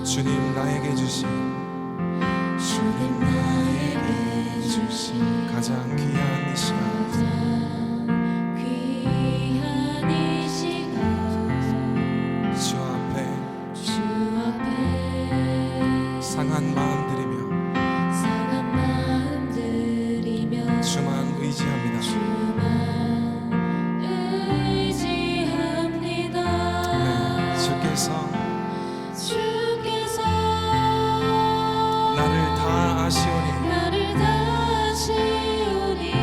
주님 나에게 주신 가장 귀한 이 시간, 주 앞에 상한 마음 드리며 주만 의지합니다. 네, 주께서 나를 다 아시오니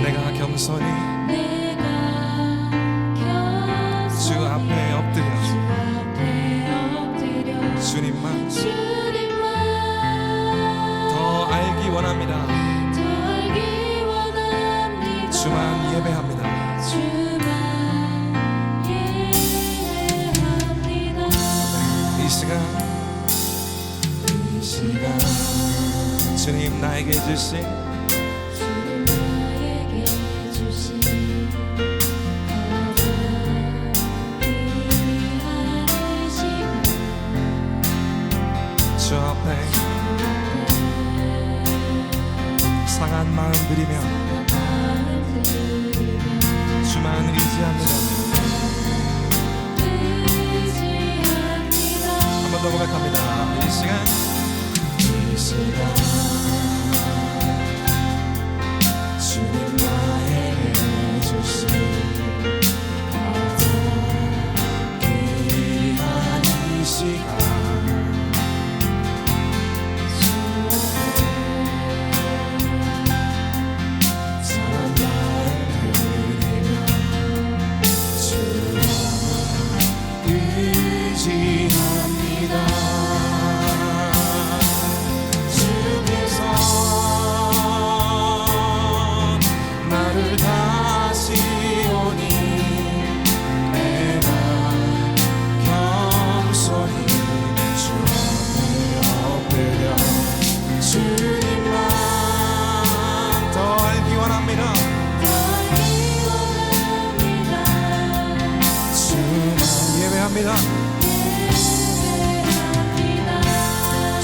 내가 겸손히 주 앞에 엎드려 주님만 더 알기 원합니다. 주만 예배합니다. 이 시간 주님 나에게 주신 주 앞에 상한 마음 드리며 주만 의지합니다. 한 번 더 고백합니다. 이 시간 주님 나에게 주신 귀한 이 시간,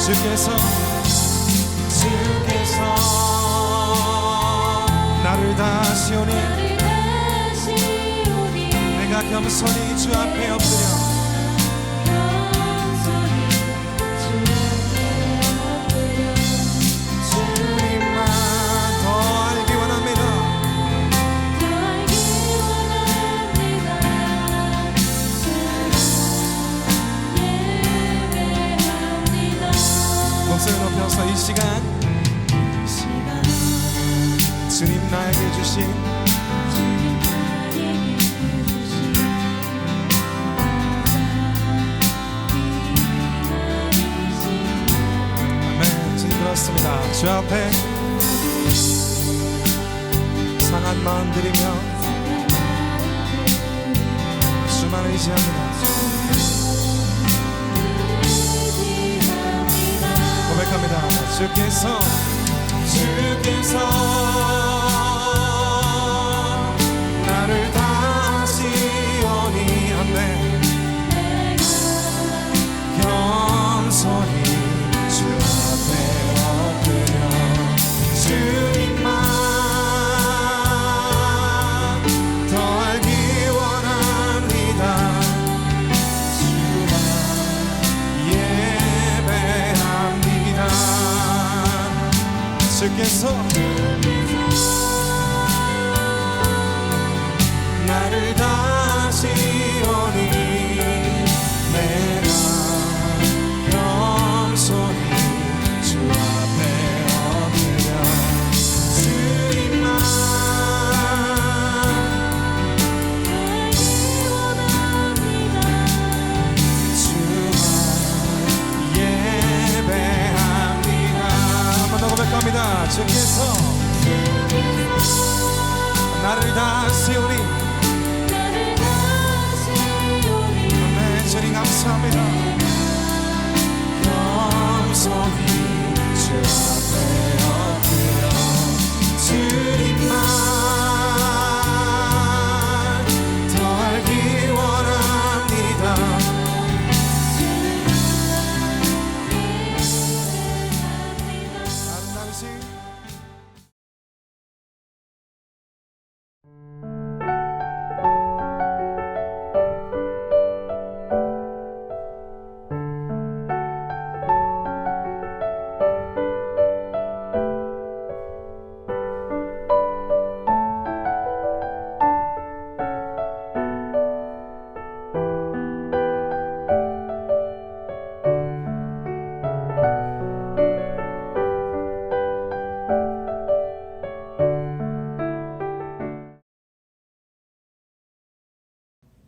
주께서 나를 다시오니 내가 겸손히 주 앞에 엎드려 주님만 더 알기 원합니다. 목소리 높여서 이 시간 주님 나에게 주신 아멘. 주님 그렇습니다. 주 앞에 상한 마음 드리며 주만 의지합니다. 고백합니다. 주께서 나를 다시오니 아멘. 겸손히 주 앞에 엎드려 주님만 더 알기 원합니다. 주만 예배합니다. 주께서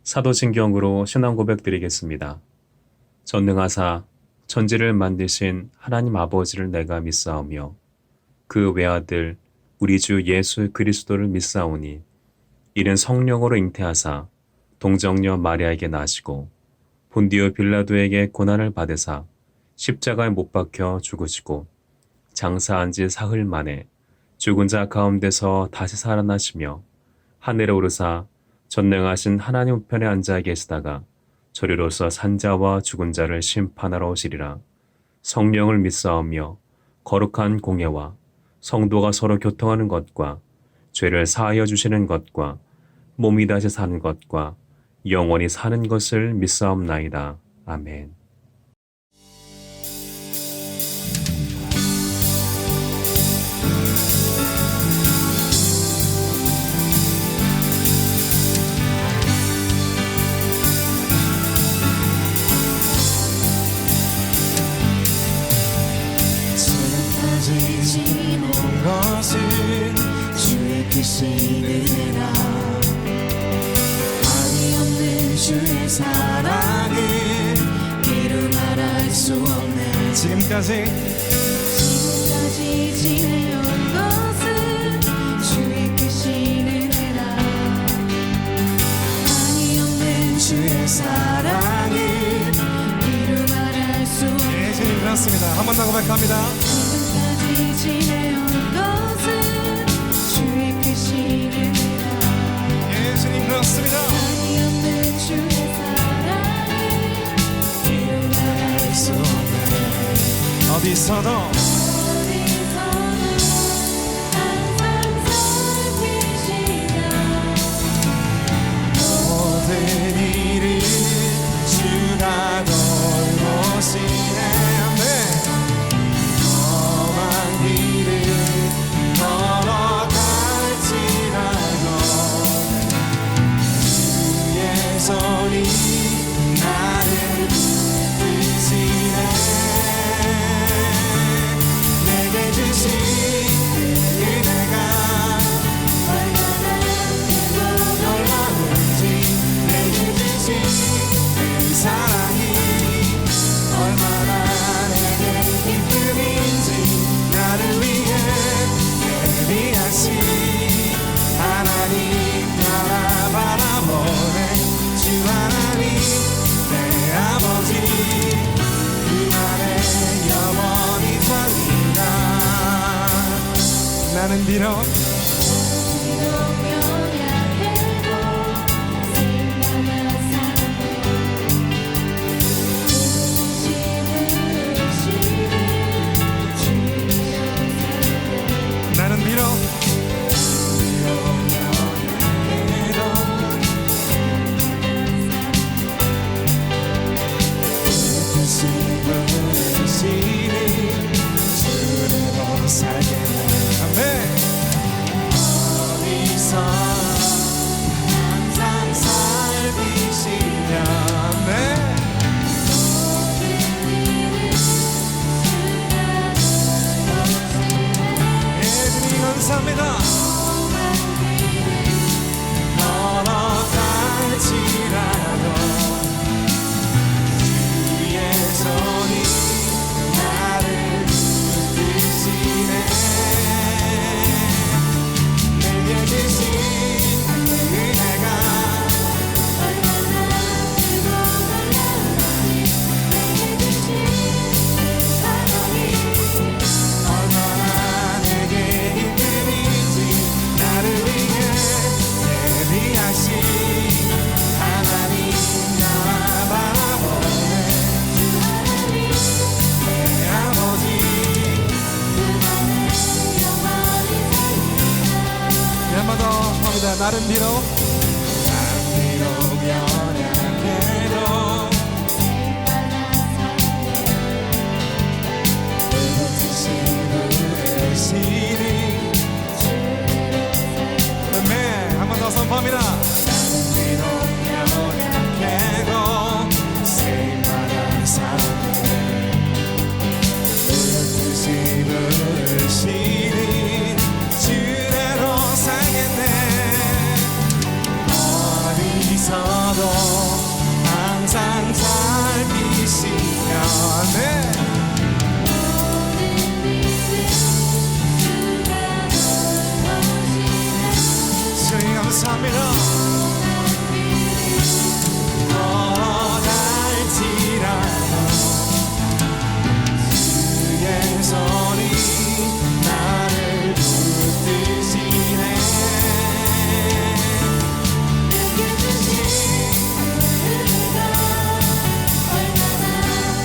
사도신경으로 신앙 고백 드리겠습니다. 전능하사 천지를 만드신 하나님 아버지를 내가 믿사오며 그 외아들 우리 주 예수 그리스도를 믿사오니 이는 성령으로 잉태하사 동정녀 마리아에게 나시고 본디오 빌라도에게 고난을 받으사 십자가에 못 박혀 죽으시고 장사한 지 사흘 만에 죽은 자 가운데서 다시 살아나시며 하늘에 오르사 전능하신 하나님 우편에 앉아 계시다가 저리로서 산자와 죽은 자를 심판하러 오시리라. 성령을 믿사오며 거룩한 공예와 성도가 서로 교통하는 것과 죄를 사하여 주시는 것과 몸이 다시 사는 것과 영원히 사는 것을 믿사옵나이다. 아멘. 지는 것은 주의 크신 은혜라 한이 없는 주의 사랑은 이루 말할 수 없네. 지금까지 지내온 것은 주의 크신 은혜라 한이 없는 주의 사랑은 이루 말할 수 없네. 예수님 그렇습니다. 한 번 더 고백합니다. 지내온 것은 주의 크신 은혜라 예수님 그렇습니다. 한이 없는 주의 사랑을 이루 말할 수 없네. 어디서도 항상 살피시며 모든 일을 주가 돌보시네. 손이 나를 붙드시네. 내게 주신 은혜가 얼마나 크고 놀라운지 내게 주신 그 사랑이 얼마나 내게 기쁨인지 나를 위해 예비하신 하나님 나라 바라보네. 주 하나님 내 아버지 그날에 영원히 살리라. 나는 비록 연약해도 생각나 사랑해 나는 비록 감사합니다. 걸어갈지라도 주의 손이 나를 붙드시네. 내게 주신 은혜가 얼마나 크고 놀라운지 내게 주신 사랑이 얼마나 내게 나를 위해 예비하신 하나님 나와 바라보네. 주 하나님 내 아버지 그만의 영원히 살리라. 한 번 더 합니다. 나는 비록 연약해도 한 번 더 선포합니다. 나는 비록 연약해도 쓰임받아 사랑해. 뜻이 부르시니 주대로 살겠네. 어디서도 감사합니다. 멀어갈지라도 주의 손이 나를 붙드시네. 내게 주신 은혜가 얼마나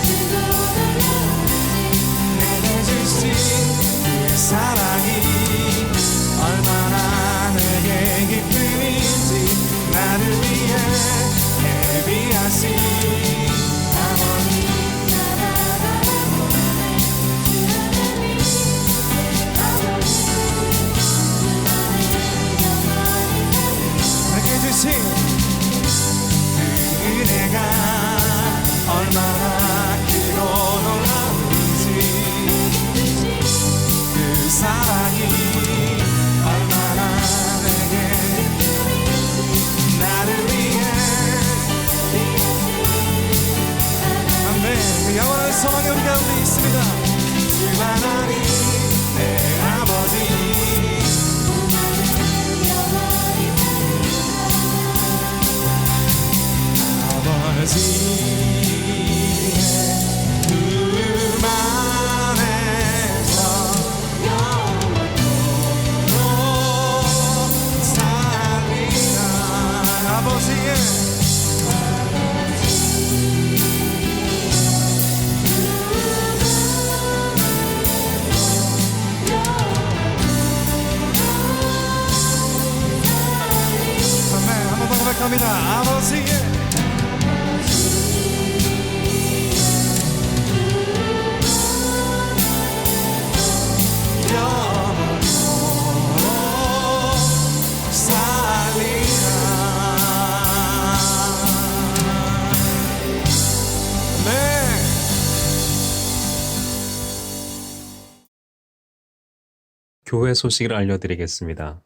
크고 놀라운지, 내게 주신 그의 사랑이 얼마나 내게 기쁨인지, 나를 위해 예비하신 아버지 나라 바라보네. 주 하나님 내 아버지, 그만의 영원히 내게 주신 그 은혜가 얼마나 크고 놀라운지, 그 사랑이 얼마나 내게 나를 위해. 아멘. 그 영원한 소망이 우리 가운데 있습니다. 주 하나님 내 아버지, 아버지의 품 안에서 영원토록 살리라. 아버지의 아멘. 한번 더 고백합니다. 아버지의 영원토록 살리라. 네. 교회 소식을 알려드리겠습니다.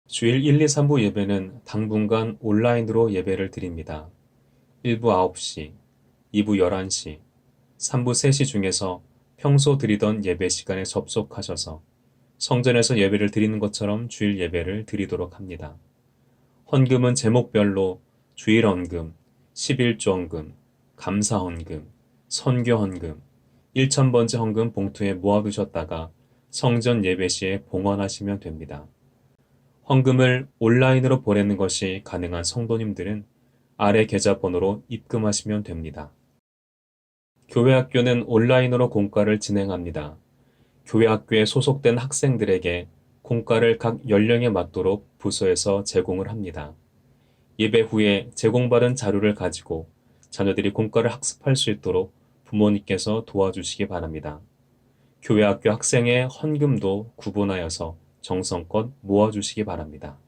주일 1, 2, 3부 예배는 당분간 온라인으로 예배를 드립니다. 1부 9시, 2부 11시, 3부 3시 중에서 평소 드리던 예배 시간에 접속하셔서 성전에서 예배를 드리는 것처럼 주일 예배를 드리도록 합니다. 헌금은 제목별로 주일 헌금, 11조 헌금, 감사 헌금, 선교 헌금, 1,000번째 헌금 봉투에 모아두셨다가 성전 예배 시에 봉헌하시면 됩니다. 헌금을 온라인으로 보내는 것이 가능한 성도님들은 아래 계좌번호로 입금하시면 됩니다. 교회 학교는 온라인으로 공과를 진행합니다. 교회 학교에 소속된 학생들에게 공과를 각 연령에 맞도록 부서에서 제공을 합니다. 예배 후에 제공받은 자료를 가지고 자녀들이 공과를 학습할 수 있도록 부모님께서 도와주시기 바랍니다. 교회 학교 학생의 헌금도 구분하여서 정성껏 모아주시기 바랍니다.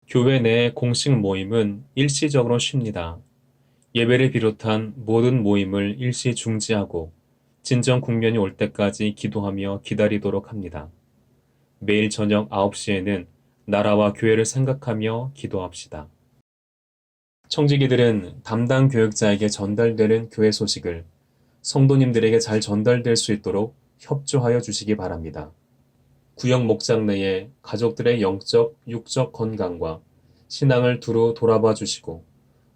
교회 내 공식 모임은 일시적으로 쉽니다. 예배를 비롯한 모든 모임을 일시 중지하고 진정 국면이 올 때까지 기도하며 기다리도록 합니다. 매일 저녁 9시에는 나라와 교회를 생각하며 기도합시다. 청지기들은 담당 교육자에게 전달되는 교회 소식을 성도님들에게 잘 전달될 수 있도록 협조하여 주시기 바랍니다. 구역 목장 내에 가족들의 영적, 육적 건강과 신앙을 두루 돌아봐 주시고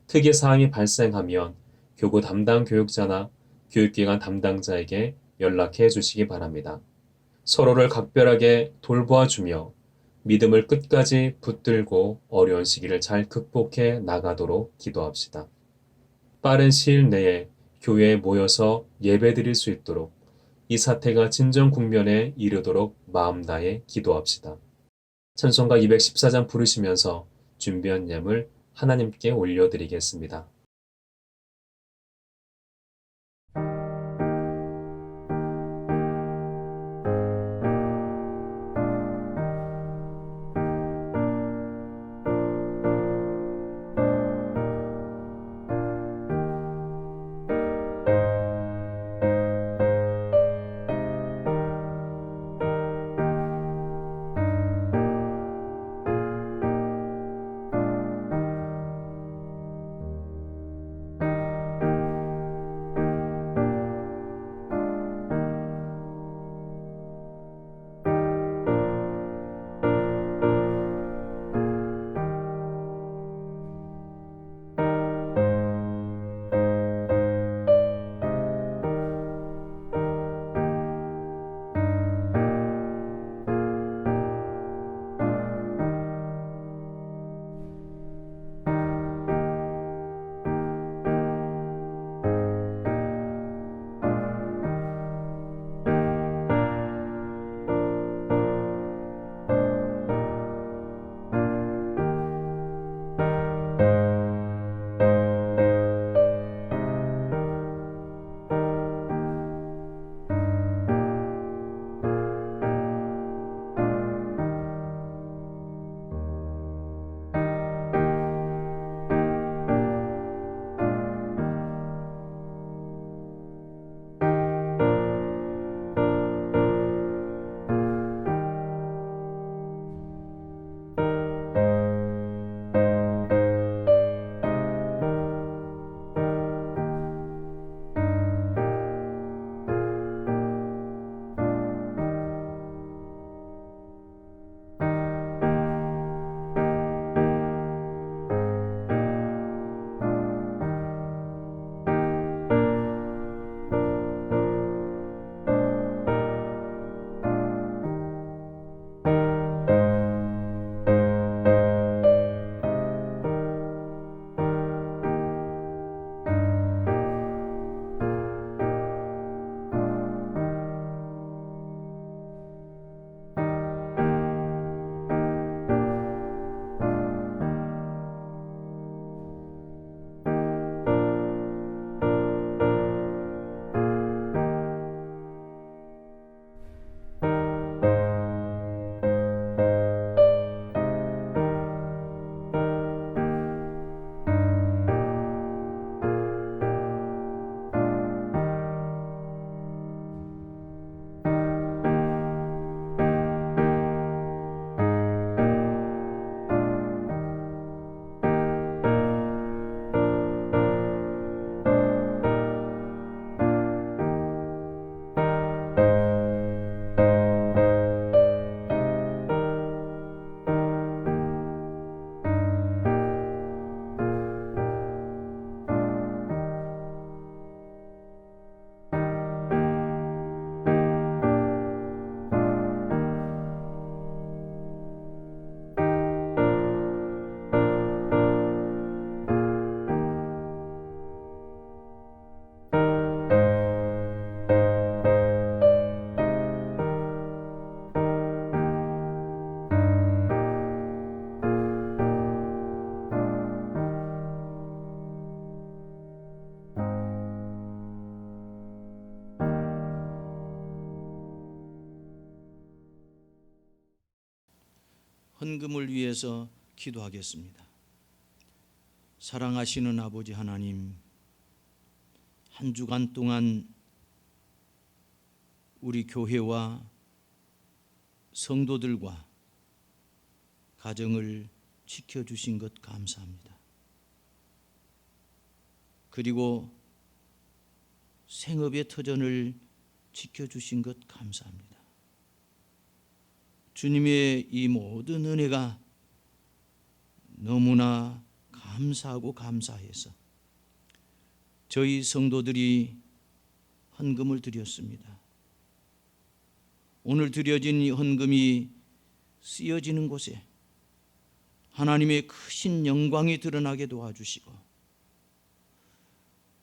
특이 사항이 발생하면 교구 담당 교육자나 교육기관 담당자에게 연락해 주시기 바랍니다. 서로를 각별하게 돌보아주며 믿음을 끝까지 붙들고 어려운 시기를 잘 극복해 나가도록 기도합시다. 빠른 시일 내에 교회에 모여서 예배드릴 수 있도록 이 사태가 진정 국면에 이르도록 마음 다해 기도합시다. 찬송가 214장 부르시면서 준비한 예물 하나님께 올려드리겠습니다. 헌금을 위해서 기도하겠습니다. 사랑하시는 아버지 하나님, 한 주간 동안 우리 교회와 성도들과 가정을 지켜주신 것 감사합니다. 그리고 생업의 터전을 지켜주신 것 감사합니다. 주님의 이 모든 은혜가 너무나 감사하고 감사해서 저희 성도들이 헌금을 드렸습니다. 오늘 드려진 이 헌금이 쓰여지는 곳에 하나님의 크신 영광이 드러나게 도와주시고,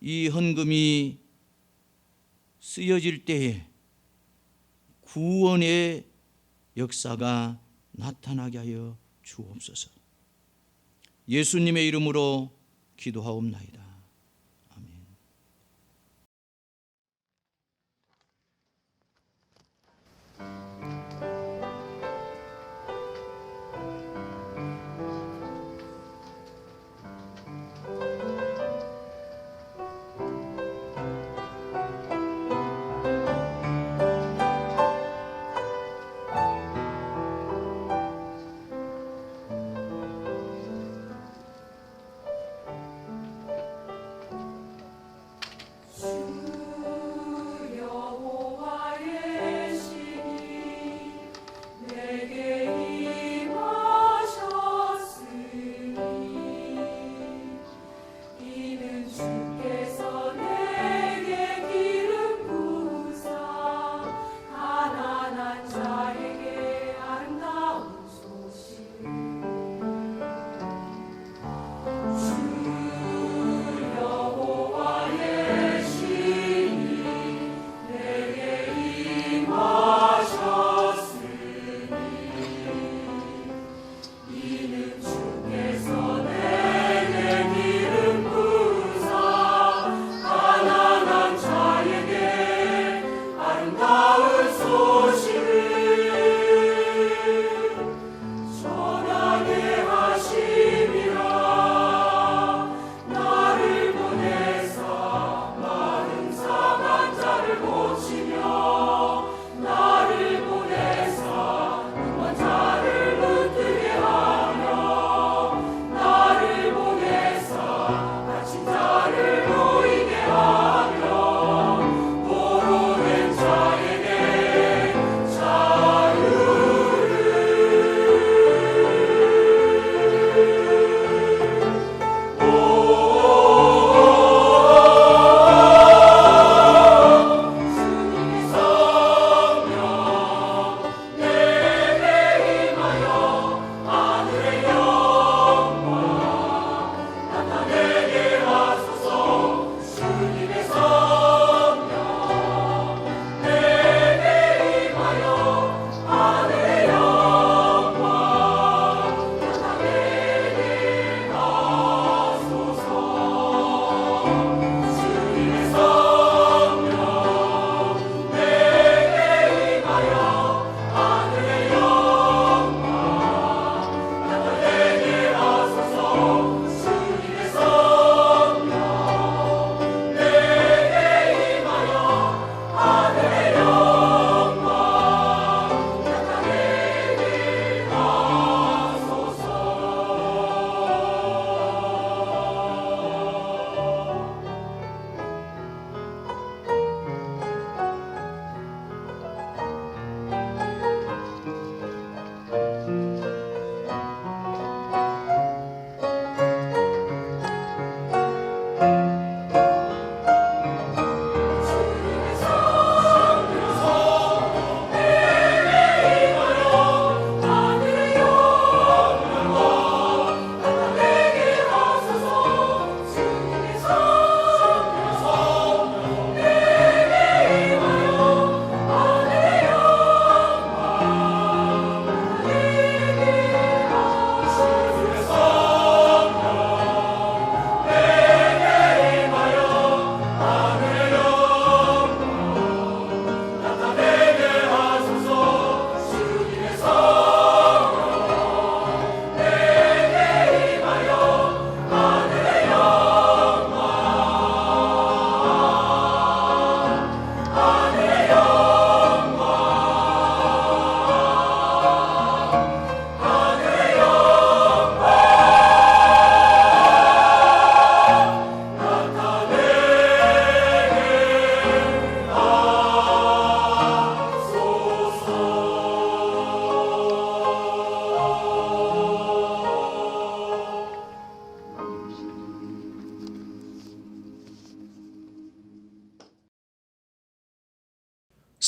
이 헌금이 쓰여질 때에 구원의 역사가 나타나게 하여 주옵소서. 예수님의 이름으로 기도하옵나이다. 아멘.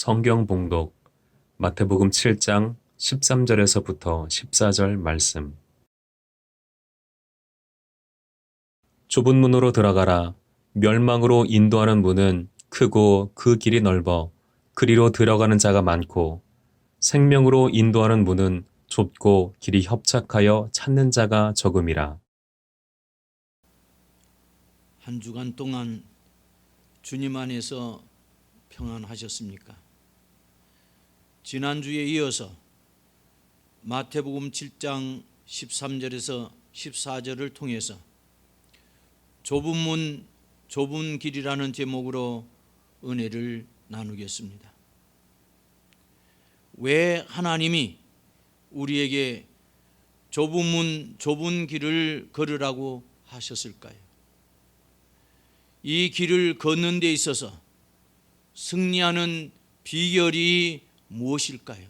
성경 봉독 마태복음 7장 13절에서부터 14절 말씀. 좁은 문으로 들어가라. 멸망으로 인도하는 문은 크고 그 길이 넓어 그리로 들어가는 자가 많고, 생명으로 인도하는 문은 좁고 길이 협착하여 찾는 자가 적음이라. 한 주간 동안 주님 안에서 평안하셨습니까? 지난주에 이어서 마태복음 7장 13절에서 14절을 통해서 좁은 문, 좁은 길이라는 제목으로 은혜를 나누겠습니다. 왜 하나님이 우리에게 좁은 문, 좁은 길을 걸으라고 하셨을까요? 이 길을 걷는 데 있어서 승리하는 비결이 무엇일까요?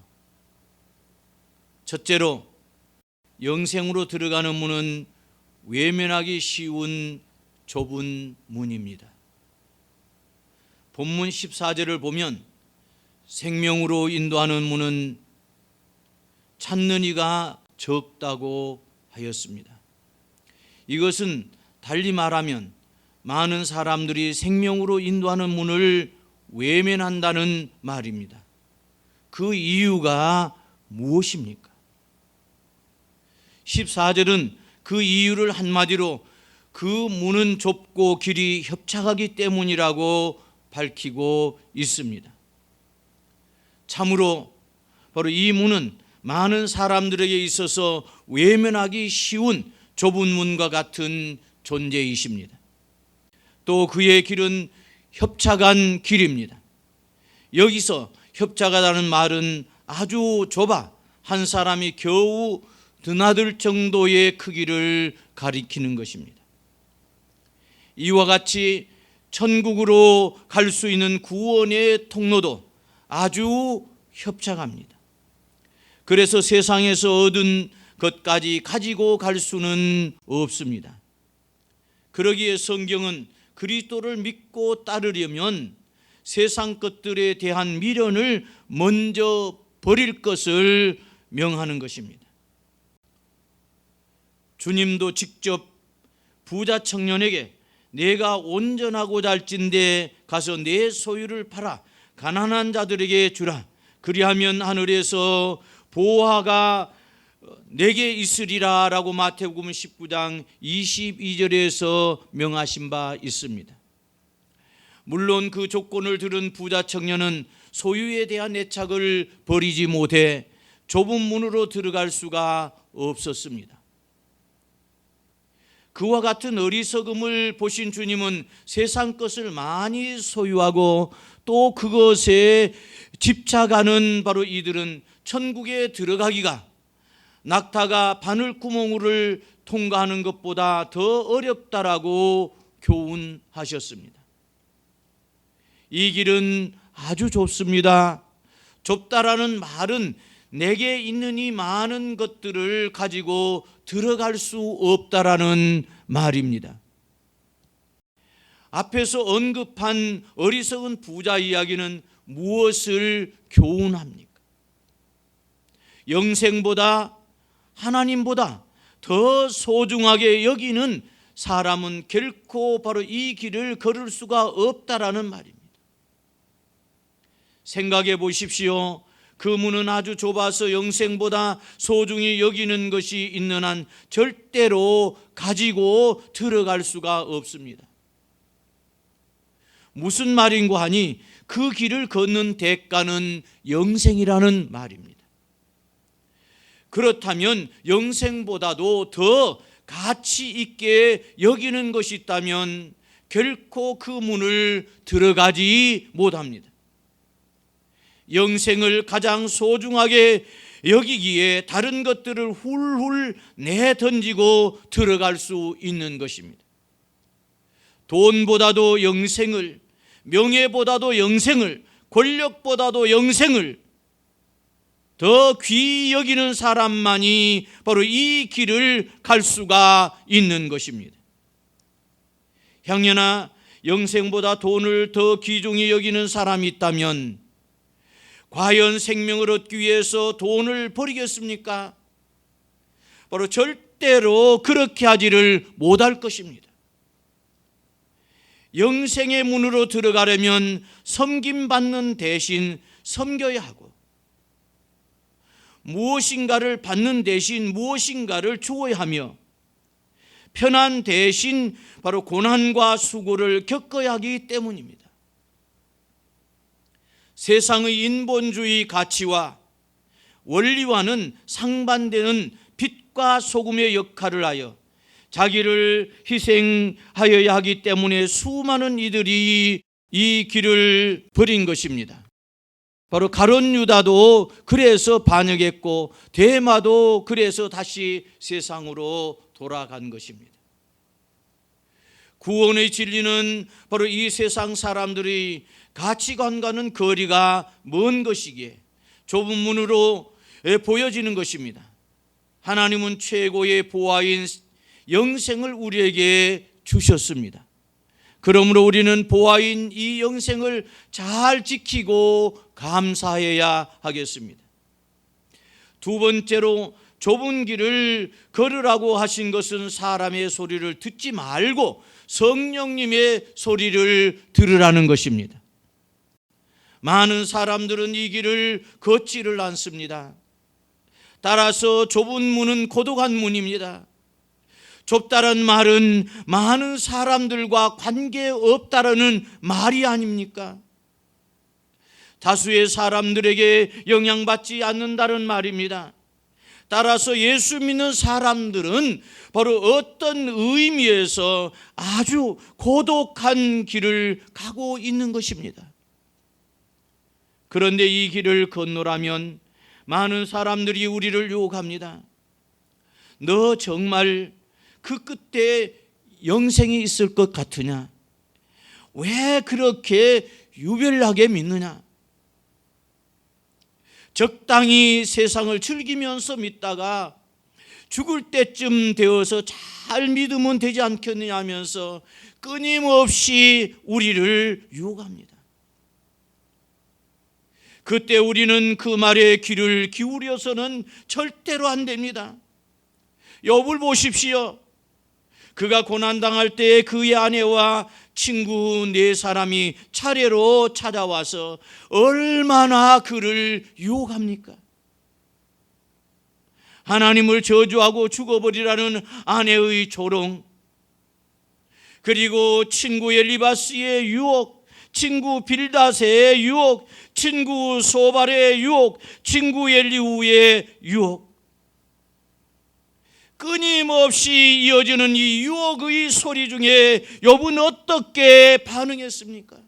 첫째로, 영생으로 들어가는 문은 외면하기 쉬운 좁은 문입니다. 본문 14절을 보면 생명으로 인도하는 문은 찾는 이가 적다고 하였습니다. 이것은 달리 말하면 많은 사람들이 생명으로 인도하는 문을 외면한다는 말입니다. 그 이유가 무엇입니까? 14절은 그 이유를 한마디로 그 문은 좁고 길이 협착하기 때문이라고 밝히고 있습니다. 참으로 바로 이 문은 많은 사람들에게 있어서 외면하기 쉬운 좁은 문과 같은 존재이십니다. 또 그의 길은 협착한 길입니다. 여기서 협착하다는 말은 아주 좁아 한 사람이 겨우 드나들 정도의 크기를 가리키는 것입니다. 이와 같이 천국으로 갈 수 있는 구원의 통로도 아주 협착합니다. 그래서 세상에서 얻은 것까지 가지고 갈 수는 없습니다. 그러기에 성경은 그리스도를 믿고 따르려면 세상 것들에 대한 미련을 먼저 버릴 것을 명하는 것입니다. 주님도 직접 부자 청년에게 내가 온전하고자 할진대 가서 내 소유를 팔아 가난한 자들에게 주라. 그리하면 하늘에서 보화가 내게 있으리라 라고 마태복음 19장 22절에서 명하신 바 있습니다. 물론 그 조건을 들은 부자 청년은 소유에 대한 애착을 버리지 못해 좁은 문으로 들어갈 수가 없었습니다. 그와 같은 어리석음을 보신 주님은 세상 것을 많이 소유하고 또 그것에 집착하는 바로 이들은 천국에 들어가기가 낙타가 바늘구멍을 통과하는 것보다 더 어렵다라고 교훈하셨습니다. 이 길은 아주 좁습니다. 좁다라는 말은 내게 있는 이 많은 것들을 가지고 들어갈 수 없다라는 말입니다. 앞에서 언급한 어리석은 부자 이야기는 무엇을 교훈합니까? 영생보다 하나님보다 더 소중하게 여기는 사람은 결코 바로 이 길을 걸을 수가 없다라는 말입니다. 생각해 보십시오. 그 문은 아주 좁아서 영생보다 소중히 여기는 것이 있는 한 절대로 가지고 들어갈 수가 없습니다. 무슨 말인고 하니 그 길을 걷는 대가는 영생이라는 말입니다. 그렇다면 영생보다도 더 가치 있게 여기는 것이 있다면 결코 그 문을 들어가지 못합니다. 영생을 가장 소중하게 여기기에 다른 것들을 훌훌 내던지고 들어갈 수 있는 것입니다. 돈보다도 영생을, 명예보다도 영생을, 권력보다도 영생을 더 귀히 여기는 사람만이 바로 이 길을 갈 수가 있는 것입니다. 향연아, 영생보다 돈을 더 귀중히 여기는 사람이 있다면 과연 생명을 얻기 위해서 돈을 버리겠습니까? 바로 절대로 그렇게 하지를 못할 것입니다. 영생의 문으로 들어가려면 섬김받는 대신 섬겨야 하고, 무엇인가를 받는 대신 무엇인가를 주어야 하며, 편안 대신 바로 고난과 수고를 겪어야 하기 때문입니다. 세상의 인본주의 가치와 원리와는 상반되는 빛과 소금의 역할을 하여 자기를 희생하여야 하기 때문에 수많은 이들이 이 길을 버린 것입니다. 바로 가룟 유다도 그래서 반역했고 데마도 그래서 다시 세상으로 돌아간 것입니다. 구원의 진리는 바로 이 세상 사람들의 가치관과는 거리가 먼 것이기에 좁은 문으로 보여지는 것입니다. 하나님은 최고의 보화인 영생을 우리에게 주셨습니다. 그러므로 우리는 보화인 이 영생을 잘 지키고 감사해야 하겠습니다. 두 번째로, 좁은 길을 걸으라고 하신 것은 사람의 소리를 듣지 말고 성령님의 소리를 들으라는 것입니다. 많은 사람들은 이 길을 걷지를 않습니다. 따라서 좁은 문은 고독한 문입니다. 좁다는 말은 많은 사람들과 관계없다라는 말이 아닙니까? 다수의 사람들에게 영향받지 않는다는 말입니다. 따라서 예수 믿는 사람들은 바로 어떤 의미에서 아주 고독한 길을 가고 있는 것입니다. 그런데 이 길을 건너라면 많은 사람들이 우리를 유혹합니다. 너 정말 그 끝에 영생이 있을 것 같으냐? 왜 그렇게 유별나게 믿느냐? 적당히 세상을 즐기면서 믿다가 죽을 때쯤 되어서 잘 믿으면 되지 않겠느냐 하면서 끊임없이 우리를 유혹합니다. 그때 우리는 그 말에 귀를 기울여서는 절대로 안 됩니다. 욥을 보십시오. 그가 고난당할 때 그의 아내와 친구 네 사람이 차례로 찾아와서 얼마나 그를 유혹합니까? 하나님을 저주하고 죽어버리라는 아내의 조롱, 그리고 친구 엘리바스의 유혹, 친구 빌닷의 유혹, 친구 소발의 유혹, 친구 엘리후의 유혹, 끊임없이 이어지는 이 유혹의 소리 중에 욥은 어떻게 반응했습니까?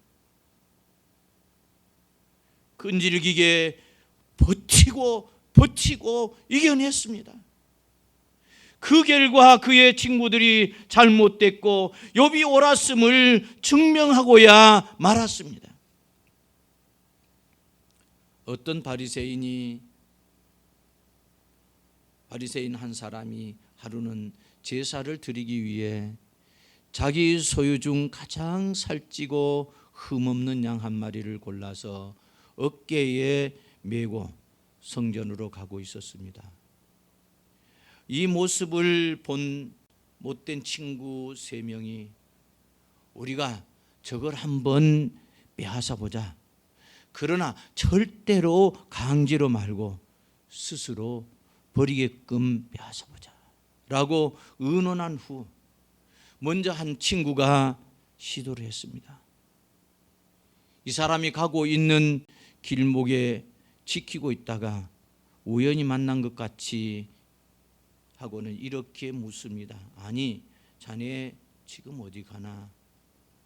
끈질기게 버티고 이겨냈습니다. 그 결과 그의 친구들이 잘못됐고 욥이 옳았음을 증명하고야 말았습니다. 어떤 바리새인 한 사람이 하루는 제사를 드리기 위해 자기 소유 중 가장 살찌고 흠없는 양 한 마리를 골라서 어깨에 메고 성전으로 가고 있었습니다. 이 모습을 본 못된 친구 3명이 우리가 저걸 한번 빼앗아 보자. 그러나 절대로 강제로 말고 스스로 버리게끔 빼앗아 보자 라고 의논한 후 먼저 한 친구가 시도를 했습니다. 이 사람이 가고 있는 길목에 지키고 있다가 우연히 만난 것 같이 하고는 이렇게 묻습니다. 아니, 자네 지금 어디 가나?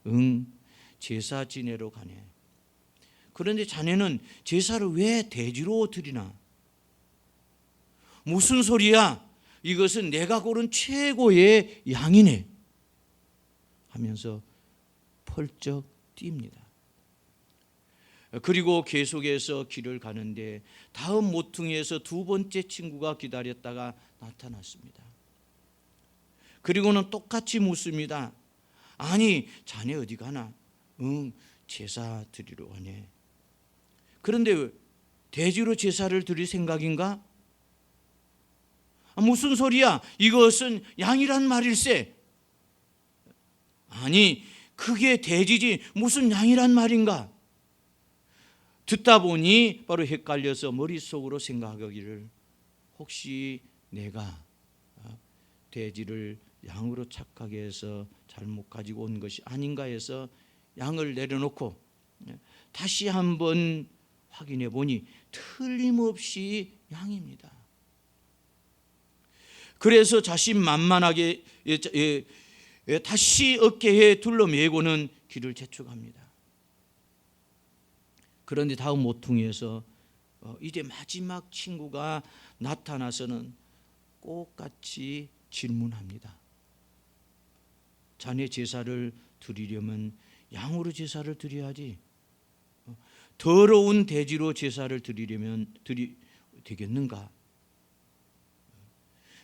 응, 제사 지내러 가네. 그런데 자네는 제사를 왜 대지로 드리나? 무슨 소리야? 이것은 내가 고른 최고의 양이네 하면서 펄쩍 뜁니다. 그리고 계속해서 길을 가는데 다음 모퉁이에서 두 번째 친구가 기다렸다가 나타났습니다. 그리고는 똑같이 묻습니다. 아니, 자네 어디 가나? 응, 제사 드리러 가네. 그런데 돼지로 제사를 드릴 생각인가? 무슨 소리야? 이것은 양이란 말일세. 아니, 그게 돼지지 무슨 양이란 말인가? 듣다 보니 바로 헷갈려서 머릿속으로 생각하기를, 혹시 내가 돼지를 양으로 착하게 해서 잘못 가지고 온 것이 아닌가 해서 양을 내려놓고 다시 한번 확인해 보니 틀림없이 양입니다. 그래서 자신만만하게 다시 어깨에 둘러매고는 길을 재촉합니다. 그런데 다음 모퉁이에서 이제 마지막 친구가 나타나서는 똑같이 질문합니다. 자네 제사를 드리려면 양으로 제사를 드려야지, 더러운 돼지로 제사를 드리려면 되겠는가?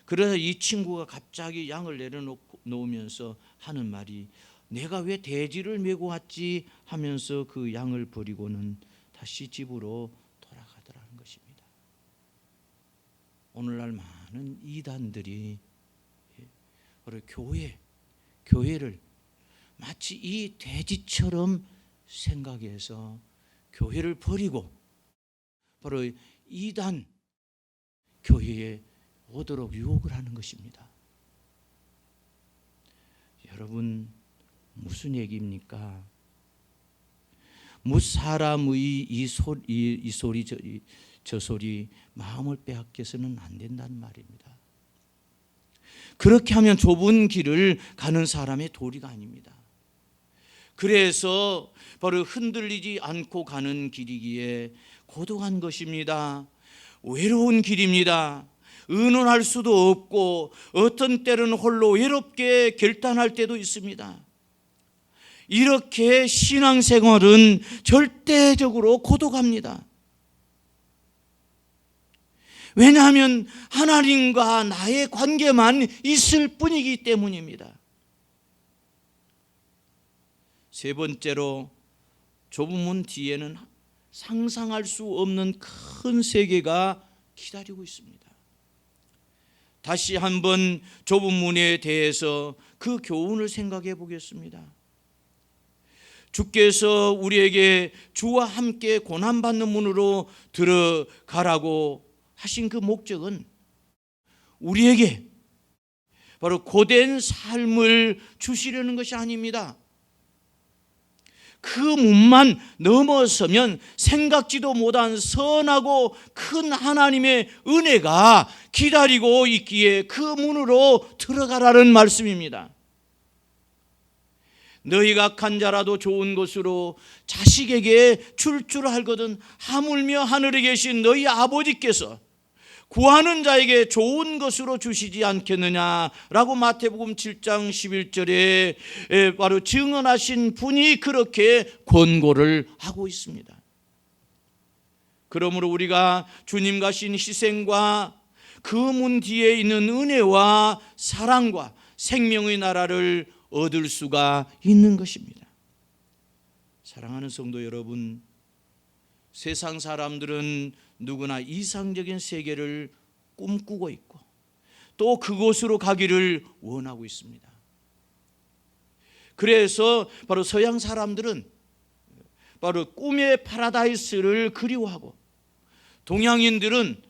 그래서 이 친구가 갑자기 양을 내려놓으면서 하는 말이, 내가 왜 돼지를 메고 왔지 하면서 그 양을 버리고는 다시 집으로 돌아가더라는 것입니다. 오늘날 많은 이단들이 바로 교회를 마치 이 돼지처럼 생각해서 교회를 버리고 바로 이단 교회에 오도록 유혹을 하는 것입니다. 여러분, 무슨 얘기입니까? 사람의 이 소리 저 소리 마음을 빼앗겨서는 안 된다는 말입니다. 그렇게 하면 좁은 길을 가는 사람의 도리가 아닙니다. 그래서 바로 흔들리지 않고 가는 길이기에 고독한 것입니다. 외로운 길입니다. 의논할 수도 없고 어떤 때는 홀로 외롭게 결단할 때도 있습니다. 이렇게 신앙생활은 절대적으로 고독합니다. 왜냐하면 하나님과 나의 관계만 있을 뿐이기 때문입니다. 세 번째로, 좁은 문 뒤에는 상상할 수 없는 큰 세계가 기다리고 있습니다. 다시 한번 좁은 문에 대해서 그 교훈을 생각해 보겠습니다. 주께서 우리에게 주와 함께 고난받는 문으로 들어가라고 하신 그 목적은 우리에게 바로 고된 삶을 주시려는 것이 아닙니다. 그 문만 넘어서면 생각지도 못한 선하고 큰 하나님의 은혜가 기다리고 있기에 그 문으로 들어가라는 말씀입니다. 너희가 악한 자라도 좋은 것으로 자식에게 줄 알거든 하물며 하늘에 계신 너희 아버지께서 구하는 자에게 좋은 것으로 주시지 않겠느냐라고 마태복음 7장 11절에 바로 증언하신 분이 그렇게 권고를 하고 있습니다. 그러므로 우리가 주님 가신 희생과 그 문 뒤에 있는 은혜와 사랑과 생명의 나라를 얻을 수가 있는 것입니다. 사랑하는 성도 여러분, 세상 사람들은 누구나 이상적인 세계를 꿈꾸고 있고 또 그곳으로 가기를 원하고 있습니다. 그래서 바로 서양 사람들은 바로 꿈의 파라다이스를 그리워하고, 동양인들은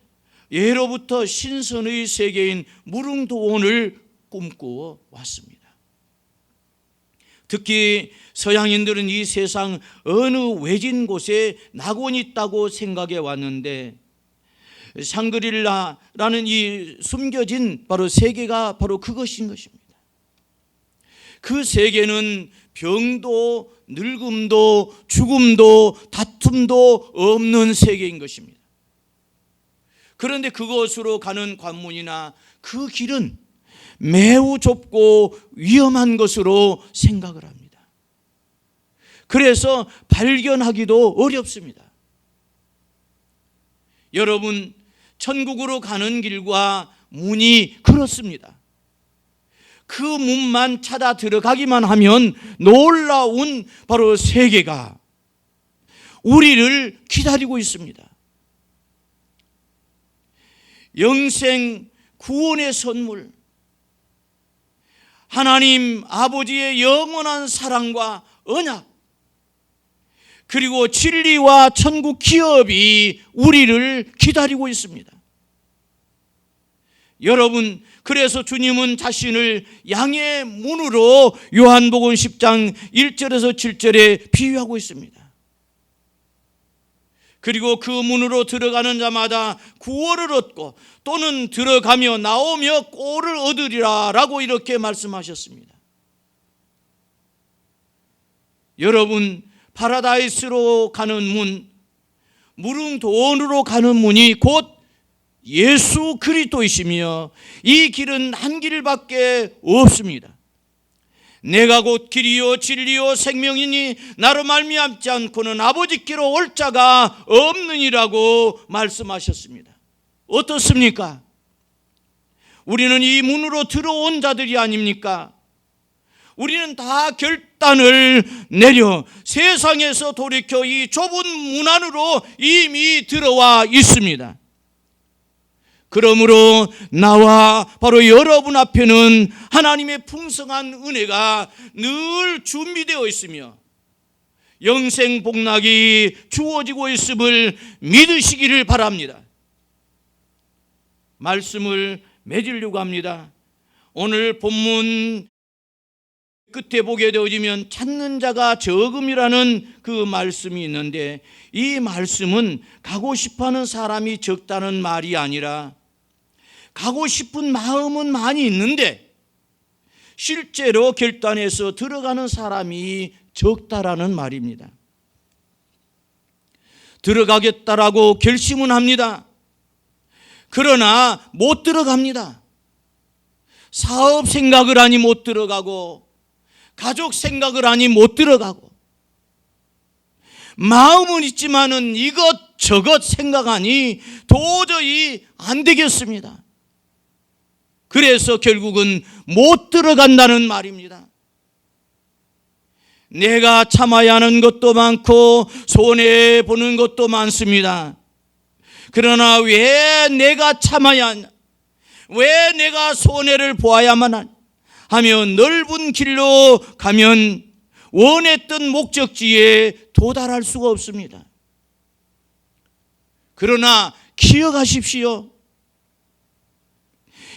예로부터 신선의 세계인 무릉도원을 꿈꾸어 왔습니다. 특히 서양인들은 이 세상 어느 외진 곳에 낙원이 있다고 생각해 왔는데, 샹그릴라라는 이 숨겨진 바로 세계가 바로 그것인 것입니다. 그 세계는 병도 늙음도 죽음도 다툼도 없는 세계인 것입니다. 그런데 그곳으로 가는 관문이나 그 길은 매우 좁고 위험한 것으로 생각을 합니다. 그래서 발견하기도 어렵습니다. 여러분, 천국으로 가는 길과 문이 그렇습니다. 그 문만 찾아 들어가기만 하면 놀라운 바로 세계가 우리를 기다리고 있습니다. 영생 구원의 선물, 하나님 아버지의 영원한 사랑과 언약, 그리고 진리와 천국 기업이 우리를 기다리고 있습니다. 여러분, 그래서 주님은 자신을 양의 문으로 요한복음 10장 1절에서 7절에 비유하고 있습니다. 그리고 그 문으로 들어가는 자마다 구원을 얻고 또는 들어가며 나오며 꼴을 얻으리라 라고 이렇게 말씀하셨습니다. 여러분, 파라다이스로 가는 문, 무릉도원으로 가는 문이 곧 예수 그리스도이시며 이 길은 한 길밖에 없습니다. 내가 곧 길이요 진리요 생명이니 나로 말미암지 않고는 아버지께로 올 자가 없느니라고 말씀하셨습니다. 어떻습니까? 우리는 이 문으로 들어온 자들이 아닙니까? 우리는 다 결단을 내려 세상에서 돌이켜 이 좁은 문 안으로 이미 들어와 있습니다. 그러므로 나와 바로 여러분 앞에는 하나님의 풍성한 은혜가 늘 준비되어 있으며 영생 복락이 주어지고 있음을 믿으시기를 바랍니다. 말씀을 맺으려고 합니다. 오늘 본문 끝에 보게 되어지면 찾는 자가 적음이라는 그 말씀이 있는데, 이 말씀은 가고 싶어하는 사람이 적다는 말이 아니라 가고 싶은 마음은 많이 있는데 실제로 결단해서 들어가는 사람이 적다라는 말입니다. 들어가겠다라고 결심은 합니다. 그러나 못 들어갑니다. 사업 생각을 하니 못 들어가고, 가족 생각을 하니 못 들어가고, 마음은 있지만은 이것저것 생각하니 도저히 안 되겠습니다. 그래서 결국은 못 들어간다는 말입니다. 내가 참아야 하는 것도 많고 손해보는 것도 많습니다. 그러나 왜 내가 참아야 하냐, 왜 내가 손해를 보아야만 하냐 하며 넓은 길로 가면 원했던 목적지에 도달할 수가 없습니다. 그러나 기억하십시오.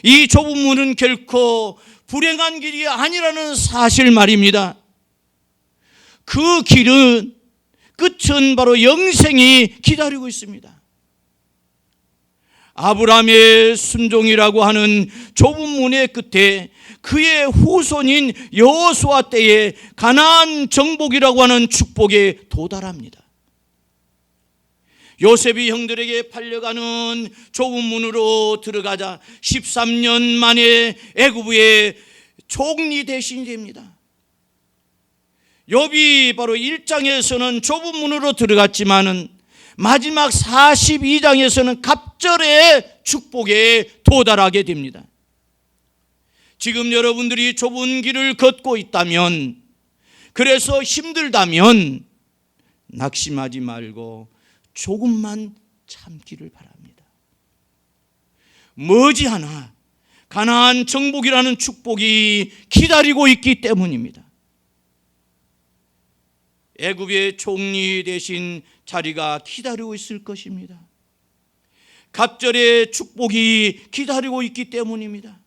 이 좁은 문은 결코 불행한 길이 아니라는 사실 말입니다. 그 길은, 끝은 바로 영생이 기다리고 있습니다. 아브라함의 순종이라고 하는 좁은 문의 끝에 그의 후손인 여호수아 때에 가나안 정복이라고 하는 축복에 도달합니다. 요셉이 형들에게 팔려가는 좁은 문으로 들어가자 13년 만에 애굽의 총리 대신이 됩니다. 욥이 바로 1장에서는 좁은 문으로 들어갔지만은 마지막 42장에서는 갑절의 축복에 도달하게 됩니다. 지금 여러분들이 좁은 길을 걷고 있다면, 그래서 힘들다면 낙심하지 말고 조금만 참기를 바랍니다. 머지않아 가나안 정복이라는 축복이 기다리고 있기 때문입니다. 애굽의 총리 대신 자리가 기다리고 있을 것입니다. 갑절의 축복이 기다리고 있기 때문입니다.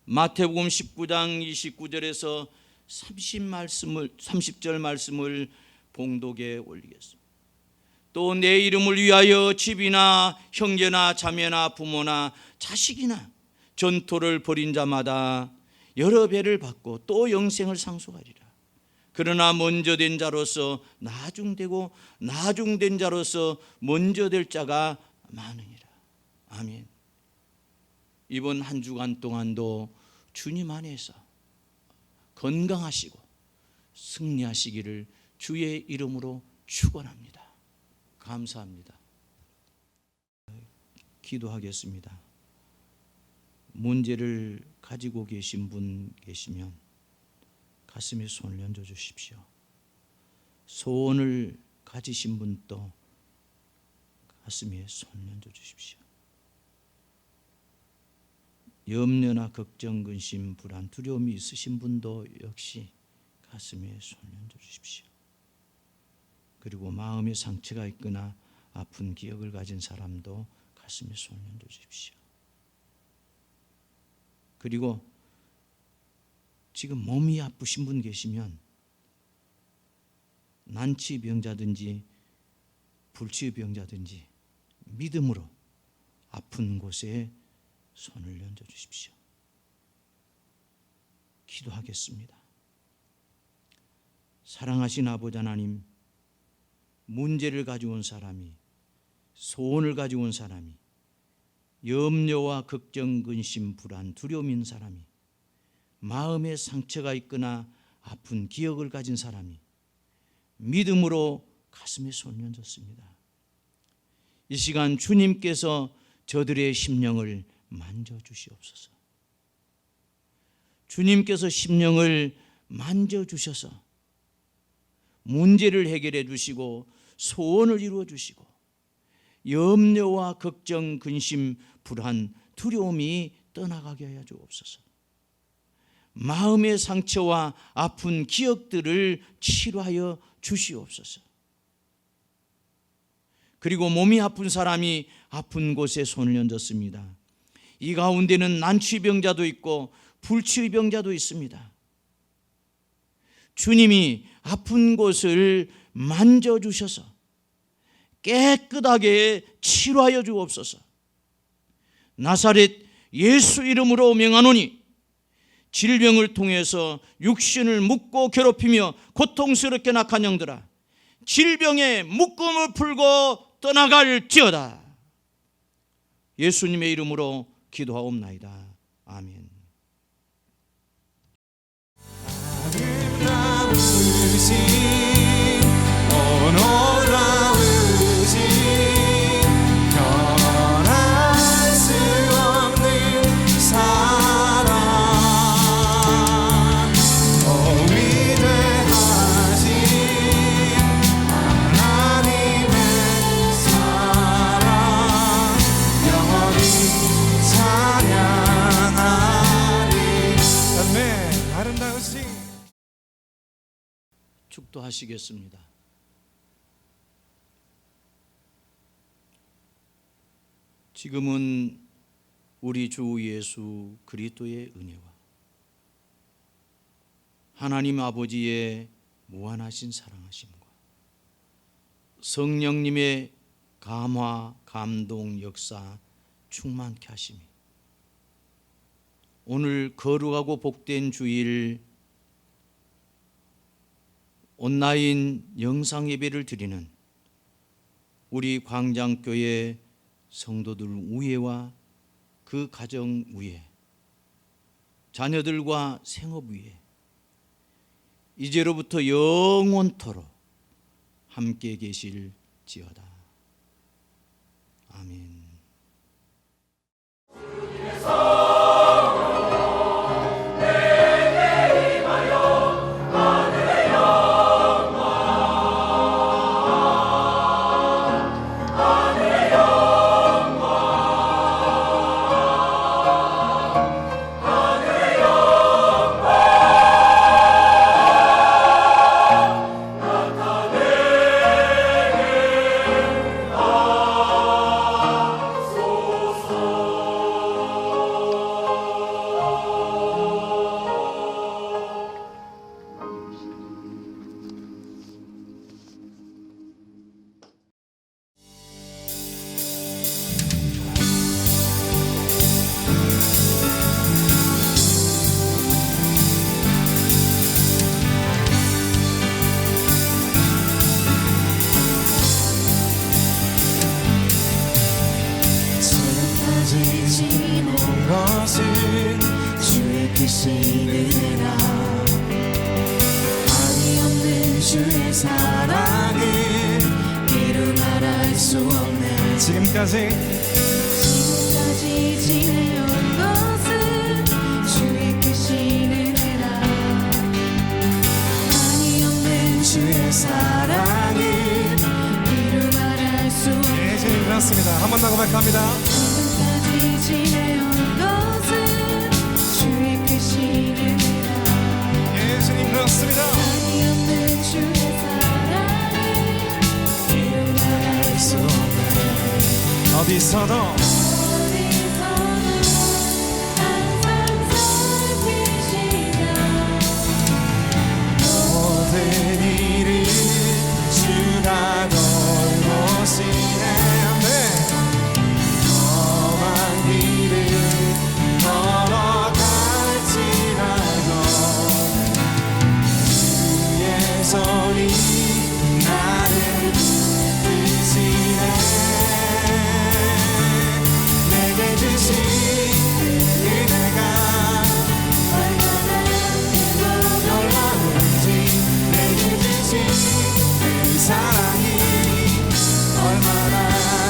마태복음 19장 29절에서 30절 말씀을 봉독에 올리겠습니다. 또 내 이름을 위하여 집이나 형제나 자매나 부모나 자식이나 전토를 벌인 자마다 여러 배를 받고 또 영생을 상속하리라. 그러나 먼저 된 자로서 나중되고 나중된 자로서 먼저 될 자가 많으니라. 아멘. 이번 한 주간 동안도 주님 안에서 건강하시고 승리하시기를 주의 이름으로 축원합니다. 감사합니다. 기도하겠습니다. 문제를 가지고 계신 분 계시면 가슴에 손을 얹어 주십시오. 소원을 가지신 분도 가슴에 손 얹어 주십시오. 염려나 걱정, 근심, 불안, 두려움이 있으신 분도 역시 가슴에 손 얹어 주십시오. 그리고 마음에 상처가 있거나 아픈 기억을 가진 사람도 가슴에 손 얹어 주십시오. 그리고 지금 몸이 아프신 분 계시면 난치병자든지 불치병자든지 믿음으로 아픈 곳에 손을 얹어 주십시오. 기도하겠습니다. 사랑하신 아버지 하나님, 문제를 가지고 온 사람이, 소원을 가지고 온 사람이, 염려와 걱정, 근심, 불안, 두려움 있는 사람이, 마음에 상처가 있거나 아픈 기억을 가진 사람이 믿음으로 가슴에 손을 얹었습니다. 이 시간 주님께서 저들의 심령을 만져주시옵소서. 주님께서 심령을 만져주셔서 문제를 해결해 주시고 소원을 이루어 주시고 염려와 걱정, 근심, 불안, 두려움이 떠나가게 하여 주옵소서. 마음의 상처와 아픈 기억들을 치료하여 주시옵소서. 그리고 몸이 아픈 사람이 아픈 곳에 손을 얹었습니다. 이 가운데는 난치병자도 있고 불치병자도 있습니다. 주님이 아픈 곳을 만져주셔서 깨끗하게 치료하여 주옵소서. 나사렛 예수 이름으로 명하노니 질병을 통해서 육신을 묶고 괴롭히며 고통스럽게 낙한 영들아, 질병의 묶음을 풀고 떠나갈지어다. 예수님의 이름으로 기도하옵나이다. 아멘. 축도하시겠습니다. 지금은 우리 주 예수 그리스도의 은혜와 하나님 아버지의 무한하신 사랑하심과 성령님의 감화, 감동, 역사 충만케 하심이 오늘 거룩하고 복된 주일 온라인 영상 예배를 드리는 우리 광장교회 성도들 위에와 그 가정 위에, 자녀들과 생업 위에 이제로부터 영원토록 함께 계실지어다. 아멘. 지금까지 지내온 것은 주의 크신 은혜라. 한이 없는 주의 사랑은 이루 말할 수 없네. 고백합니다. 지금까지 지내온 것은 주의 크신 은혜라. 예수님 그렇습니다. 한이 없는 주의 사랑을 이루 말할 수 없네. 어디서도 어디서나 항상 살피시며 모든 일을 주가 돌보시네. 험한 길을 걸어갈지라도 주의 손이 나를 붙드시네. 내게 주신 은혜가 얼마나 크고 놀라운지, 내게 주신 그 사랑이 얼마나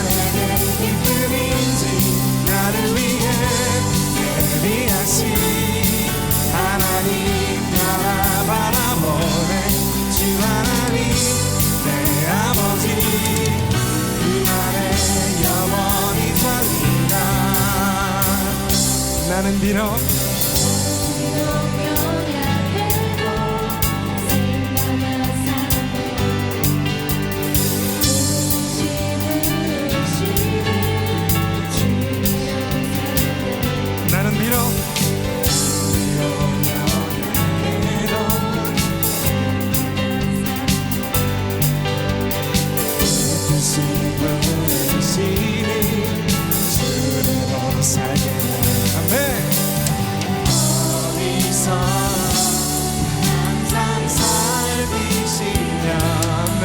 내게 기쁨인지, 나를 위해 예비하신 하나님 나라 바라보네. 주 하나님 내 아버지, 그날에 영원히 살리라. 나는 비록 나는 비록 주로 살겠네. 아멘. 어디서 항상 살피시며. 아멘.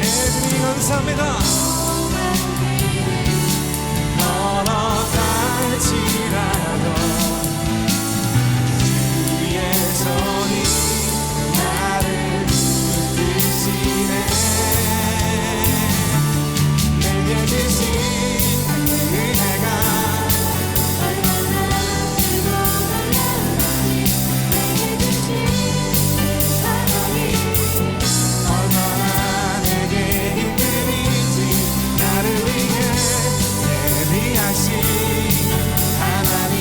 예수님 감사합니다. 걸어갈지라도 주의 손이 나를 붙드시네. 내게 주신 은혜가 얼마나 내게 힘든지, 나를 위해 예비하신 하나님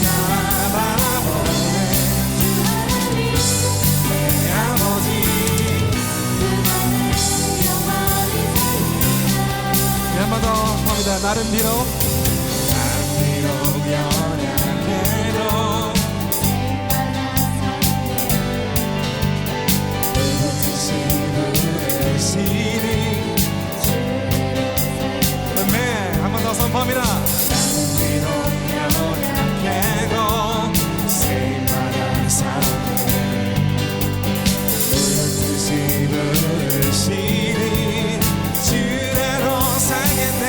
나라 바라보네. 내 아버지, 한 번 더 합니다. 나는 비록 연약해도 아멘. 한 번 더 선포합니다. 나는 비록 연약해도 쓰임받아 살았네. 뜻이 부르시니 주대로 살겠네.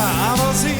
아버지의